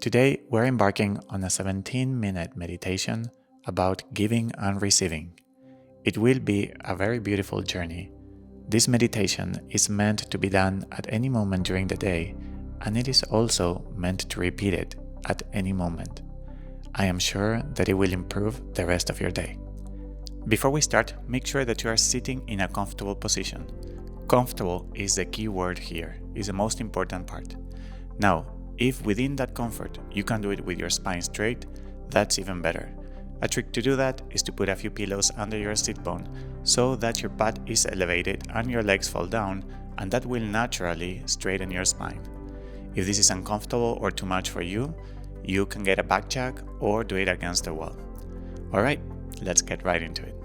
Today, we're embarking on a 17-minute meditation about giving and receiving. It will be a very beautiful journey. This meditation is meant to be done at any moment during the day, and it is also meant to repeat it at any moment. I am sure that it will improve the rest of your day. Before we start, make sure that you are sitting in a comfortable position. Comfortable is the key word here, is the most important part. Now, if within that comfort you can do it with your spine straight, that's even better. A trick to do that is to put a few pillows under your sit bone so that your butt is elevated and your legs fall down, and that will naturally straighten your spine. If this is uncomfortable or too much for you, you can get a back jack or do it against the wall. Alright, let's get right into it.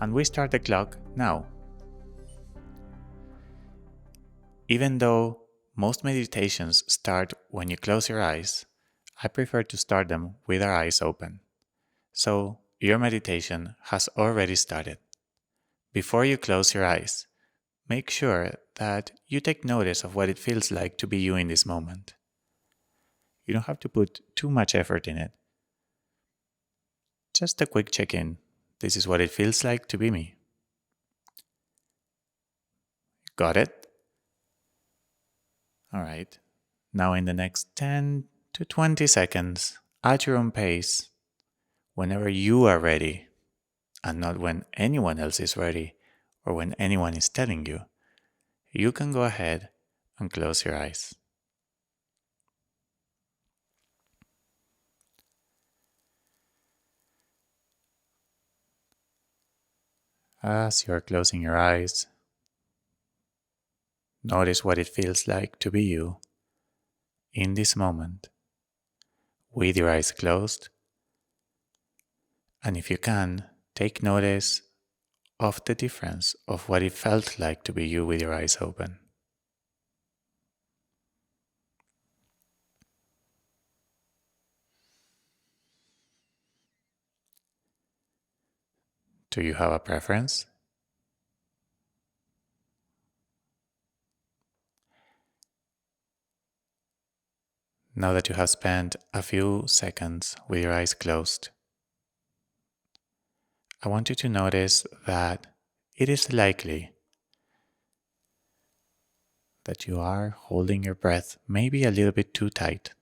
And we start the clock now. Even though most meditations start when you close your eyes, I prefer to start them with our eyes open. So your meditation has already started. Before you close your eyes, make sure that you take notice of what it feels like to be you in this moment. You don't have to put too much effort in it. Just a quick check-in. This is what it feels like to be me. Got it? Alright, now in the next 10 to 20 seconds, at your own pace, whenever you are ready, and not when anyone else is ready or when anyone is telling you, you can go ahead and close your eyes. As you are closing your eyes, notice what it feels like to be you in this moment, with your eyes closed. And if you can, take notice of the difference of what it felt like to be you with your eyes open. Do you have a preference? Now that you have spent a few seconds with your eyes closed, I want you to notice that it is likely that you are holding your breath maybe a little bit too tight.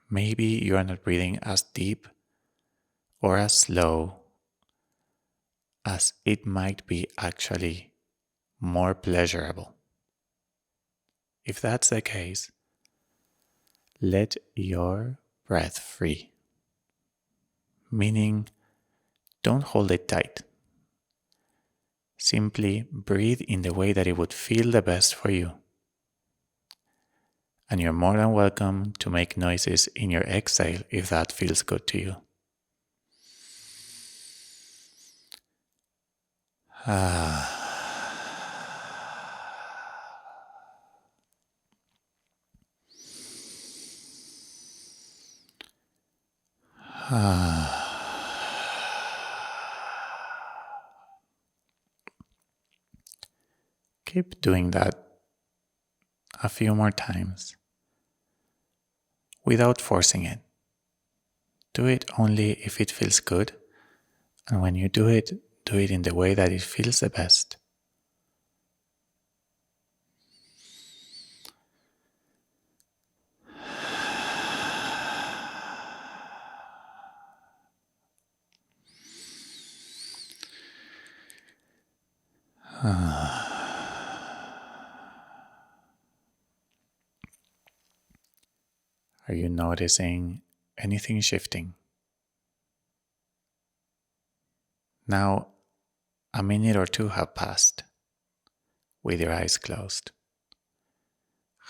Maybe you are not breathing as deep or as slow as it might be actually more pleasurable. If that's the case, let your breath free, meaning don't hold it tight. Simply breathe in the way that it would feel the best for you. And you're more than welcome to make noises in your exhale if that feels good to you. Keep doing that a few more times without forcing it. Do it only if it feels good, and when you do it in the way that it feels the best. Are you noticing anything shifting? Now, a minute or two have passed with your eyes closed.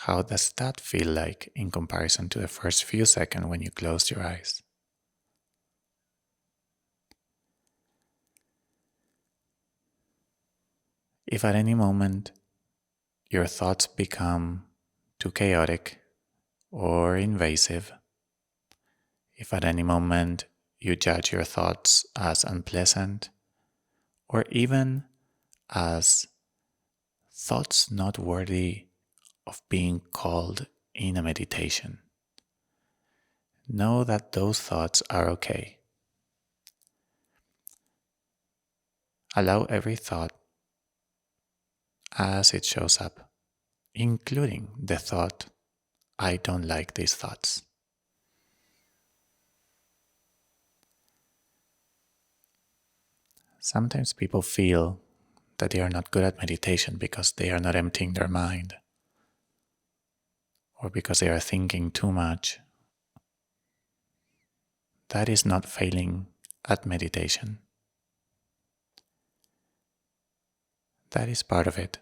How does that feel like in comparison to the first few seconds when you closed your eyes? If at any moment your thoughts become too chaotic or invasive, if at any moment you judge your thoughts as unpleasant or even as thoughts not worthy of being called in a meditation. Know that those thoughts are okay. Allow every thought as it shows up, including the thought, I don't like these thoughts. Sometimes people feel that they are not good at meditation because they are not emptying their mind, or because they are thinking too much. That is not failing at meditation. That is part of it.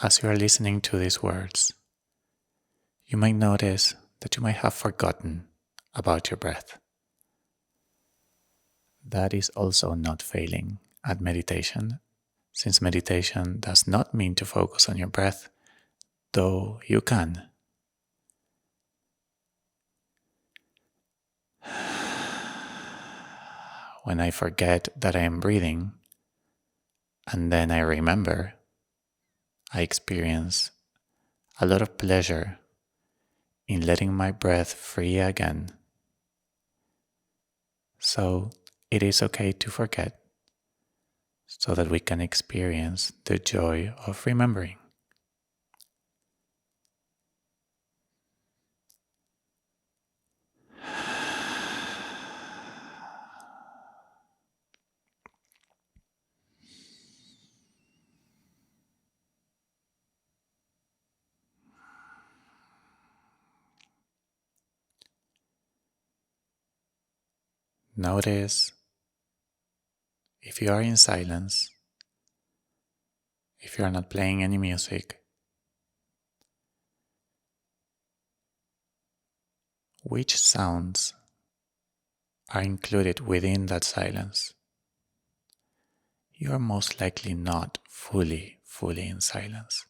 As you are listening to these words, you might notice that you might have forgotten about your breath. That is also not failing at meditation, since meditation does not mean to focus on your breath, though you can. When I forget that I am breathing, and then I remember, I experience a lot of pleasure in letting my breath free again. So it is okay to forget, so that we can experience the joy of remembering. Notice if you are in silence, if you are not playing any music, which sounds are included within that silence. You are most likely not fully in silence.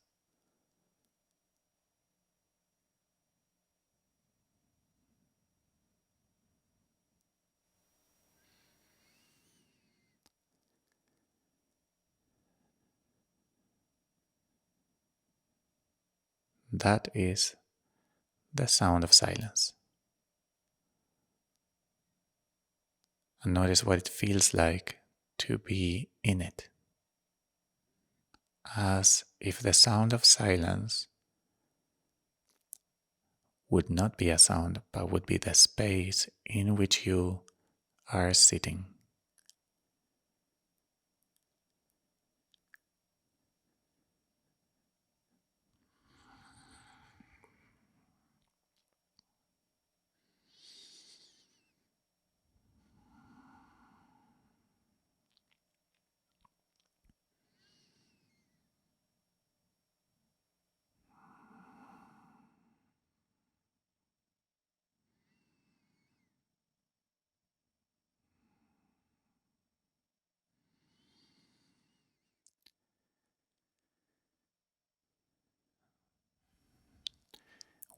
That is the sound of silence. And notice what it feels like to be in it. As if the sound of silence would not be a sound, but would be the space in which you are sitting.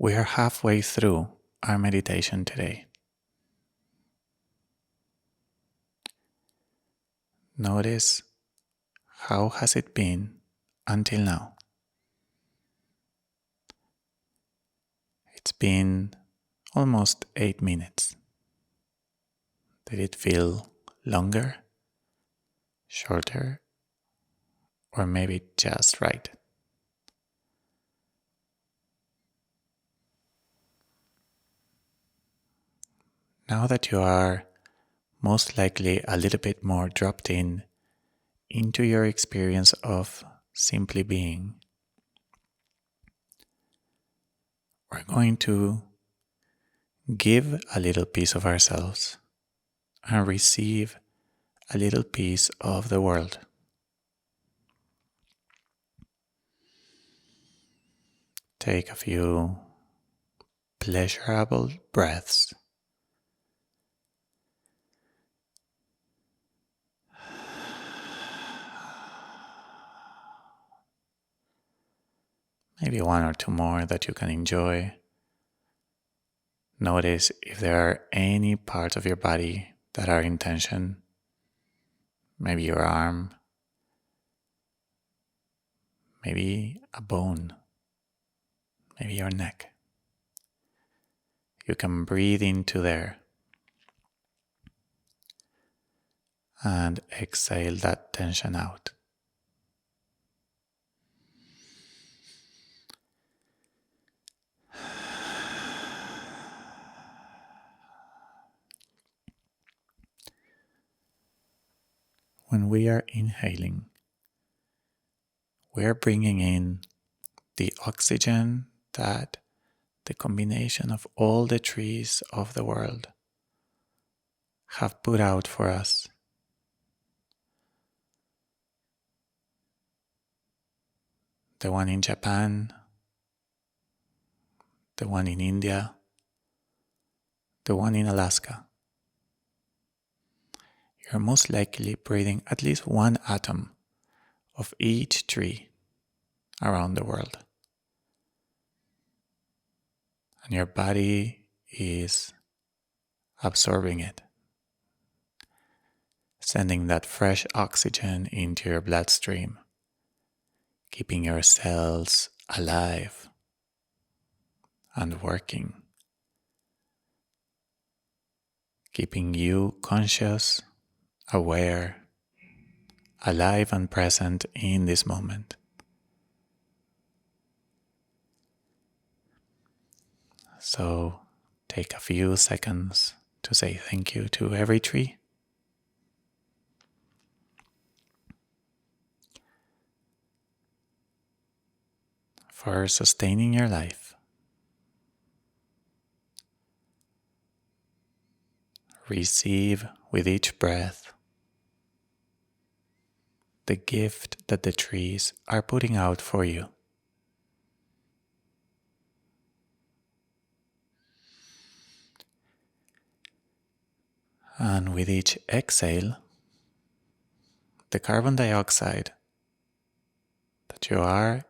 We are halfway through our meditation today. Notice how has it been until now. It's been almost 8 minutes. Did it feel longer, shorter, or maybe just right? Now that you are most likely a little bit more dropped in into your experience of simply being, we're going to give a little piece of ourselves and receive a little piece of the world. Take a few pleasurable breaths. Maybe one or two more that you can enjoy. Notice if there are any parts of your body that are in tension. maybe your arm, maybe a bone, maybe your neck. You can breathe into there and exhale that tension out. When we are inhaling, we are bringing in the oxygen that the combination of all the trees of the world have put out for us. The one in Japan, the one in India, the one in Alaska. You're most likely breathing at least one atom of each tree around the world. And your body is absorbing it, sending that fresh oxygen into your bloodstream, keeping your cells alive and working, keeping you conscious, aware, alive and present in this moment. So take a few seconds to say thank you to every tree. For sustaining your life. Receive with each breath the gift that the trees are putting out for you. And with each exhale, the carbon dioxide that you are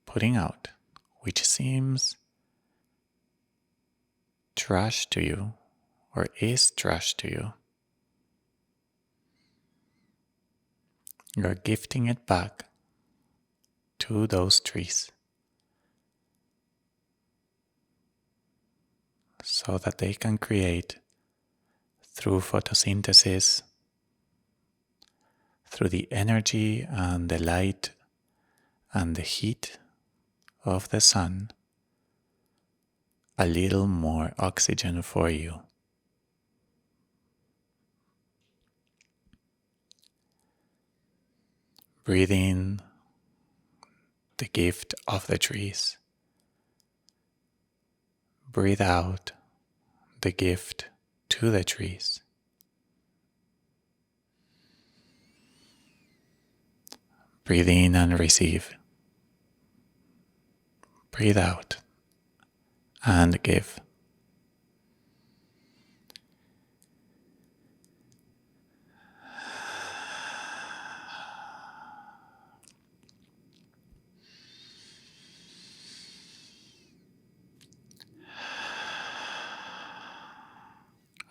putting out, which seems trash to you or is trash to you, you're gifting it back to those trees so that they can create through photosynthesis, through the energy and the light and the heat of the sun, a little more oxygen for you. Breathe in the gift of the trees. Breathe out the gift to the trees. Breathe in and receive. Breathe out and give.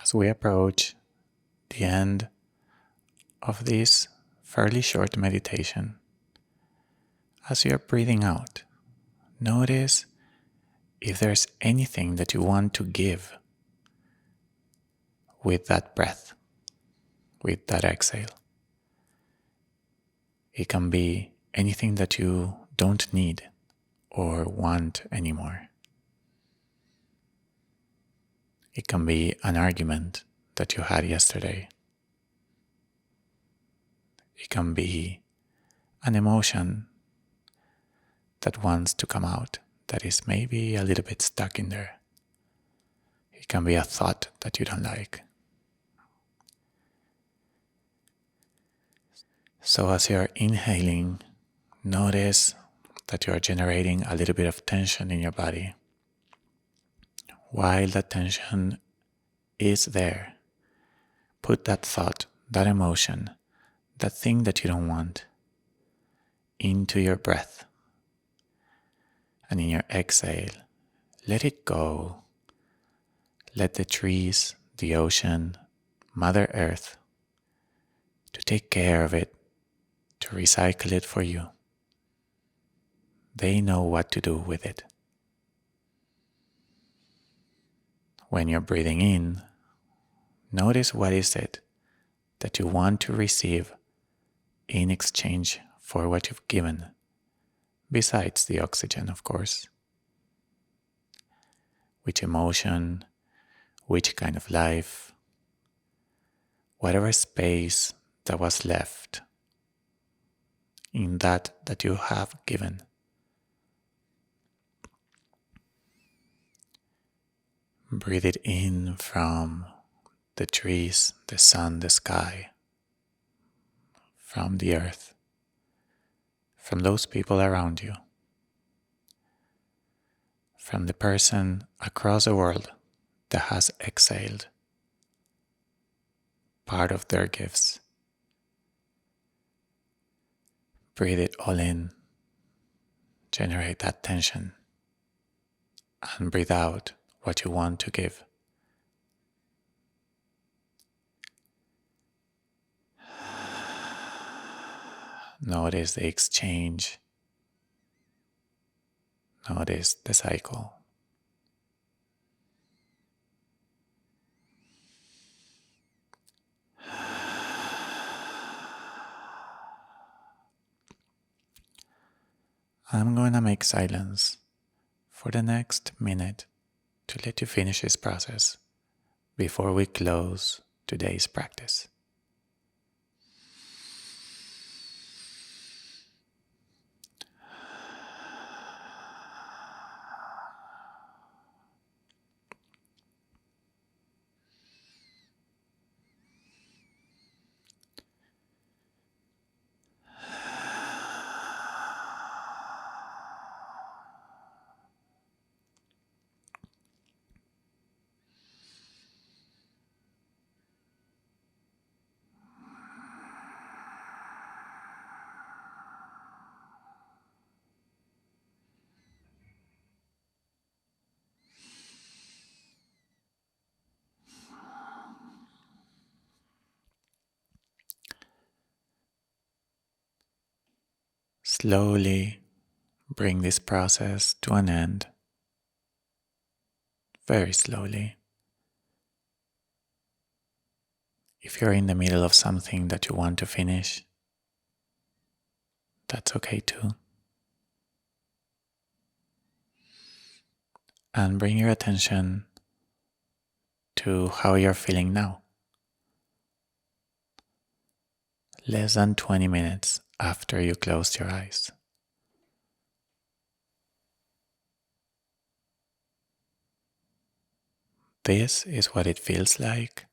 As we approach the end of this fairly short meditation, as you're breathing out, notice if there's anything that you want to give with that breath, with that exhale. It can be anything that you don't need or want anymore. It can be an argument that you had yesterday. It can be an emotion that wants to come out, that is maybe a little bit stuck in there. It can be a thought that you don't like. So as you're inhaling, notice that you are generating a little bit of tension in your body. While that tension is there, put that thought, that emotion, that thing that you don't want into your breath. And in your exhale, let it go. Let the trees, the ocean, Mother Earth to take care of it, to recycle it for you. They know what to do with it. When you're breathing in, notice what is it that you want to receive in exchange for what you've given, besides the oxygen, of course. Which emotion, which kind of life, whatever space that was left in that you have given. Breathe it in from the trees, the sun, the sky, from the earth, from those people around you, from the person across the world that has exhaled part of their gifts. Breathe it all in, generate that tension, and breathe out what you want to give. Notice the exchange. Notice the cycle. I'm going to make silence for the next minute to let you finish this process before we close today's practice. Slowly bring this process to an end, very slowly. If you're in the middle of something that you want to finish, that's okay too. And bring your attention to how you're feeling now. Less than 20 minutes after you closed your eyes. This is what it feels like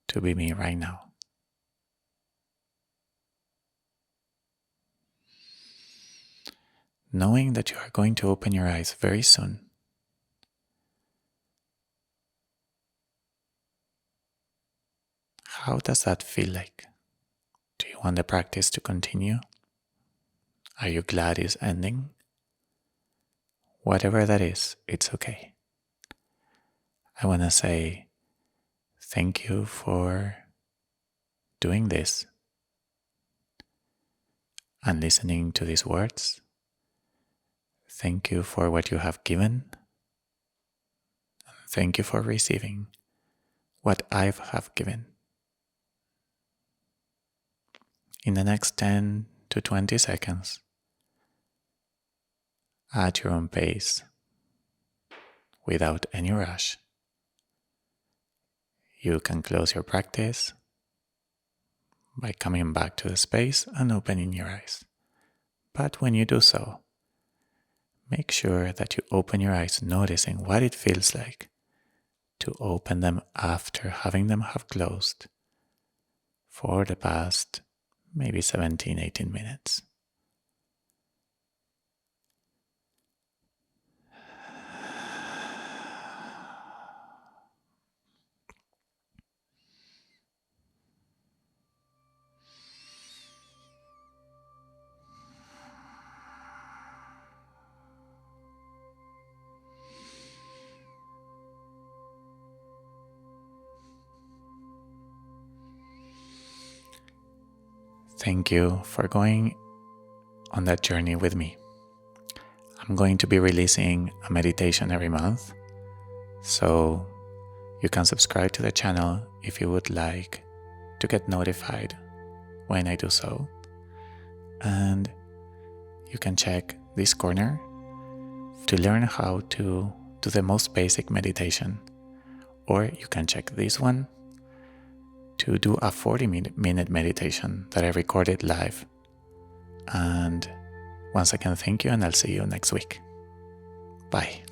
to be me right now. Knowing that you are going to open your eyes very soon. How does that feel like? Do you want the practice to continue? Are you glad it's ending? Whatever that is, it's okay. I want to say thank you for doing this and listening to these words. Thank you for what you have given. Thank you for receiving what I have given. In the next 10 to 20 seconds, at your own pace, without any rush, you can close your practice by coming back to the space and opening your eyes. But when you do so, make sure that you open your eyes noticing what it feels like to open them after having them have closed for the past maybe 17, 18 minutes. Thank you for going on that journey with me. I'm going to be releasing a meditation every month, so you can subscribe to the channel if you would like to get notified when I do so. And you can check this corner to learn how to do the most basic meditation. Or you can check this one to do a 40-minute meditation that I recorded live. And once again, thank you, and I'll see you next week. Bye.